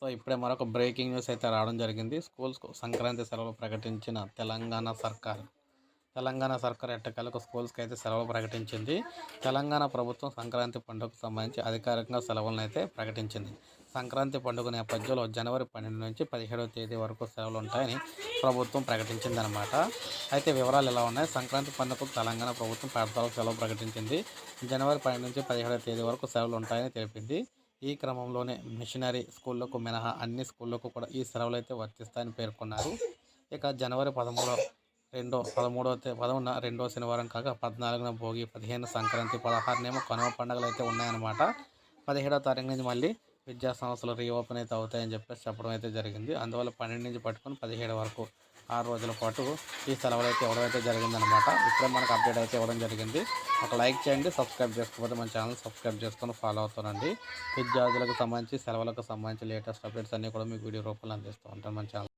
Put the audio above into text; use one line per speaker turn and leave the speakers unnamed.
So ఇప్పుడే మరొక breaking news అయితే రావడం జరిగింది. స్కూల్స్‌కు సంక్రాంతి సెలవులు ప్రకటించిన తెలంగాణ సర్కార్. తెలంగాణ సర్కార్ ఎట్టకేలకు స్కూల్స్‌కి అయితే సెలవులు ప్రకటించింది. తెలంగాణ ప్రభుత్వం సంక్రాంతి పండుగకు సంబంధించి అధికారికంగా సెలవులను అయితే ప్రకటించింది. సంక్రాంతి పండుగ నేపథ్యంలో జనవరి 12 నుంచి 17వ తేదీ వరకు సెలవులు ఉంటాయని ప్రభుత్వం ప్రకటించిందనమాట. అయితే వివరాలు ఎలా ఉన్నాయి? సంక్రాంతి పండుగకు తెలంగాణ ప్రభుత్వం పాఠశాలకు సెలవు ప్రకటించింది. జనవరి 12 నుంచి 17వ తేదీ వరకు సెలవులు ఉంటాయని తెలిపింది. ఈ క్రమంలోనే మిషనరీ స్కూళ్లకు మినహా అన్ని స్కూళ్లకు కూడా ఈ సెలవులు అయితే వర్తిస్తాయని పేర్కొన్నారు. ఇక జనవరి 13 రెండో శనివారం కాగా 14న భోగి, 15 సంక్రాంతి, 16నేమో కనుమ పండుగలు అయితే ఉన్నాయన్నమాట. 17వ తారీఖు నుంచి మళ్ళీ విద్యా సంస్థలు రీఓపెన్ అయితే అవుతాయని చెప్పేసి చెప్పడం అయితే జరిగింది. అందువల్ల 12 నుంచి పట్టుకొని 17 వరకు 6 రోజుల పాటు ఈ సెలవులు అయితే ఇవ్వడం అయితే జరిగిందనమాట. ఇప్పుడే మనకు అప్డేట్ అయితే ఇవ్వడం జరిగింది. ఒక లైక్ చేయండి, సబ్స్క్రైబ్ చేసుకోకపోతే మన ఛానల్ సబ్స్క్రైబ్ చేసుకొని ఫాలో అవుతానండి. విద్యార్థులకు సంబంధించి సెలవులకు సంబంధించి లేటెస్ట్ అప్డేట్స్ అన్నీ కూడా మీకు వీడియో రూపంలో అందిస్తూ ఉంటాను మన ఛానల్.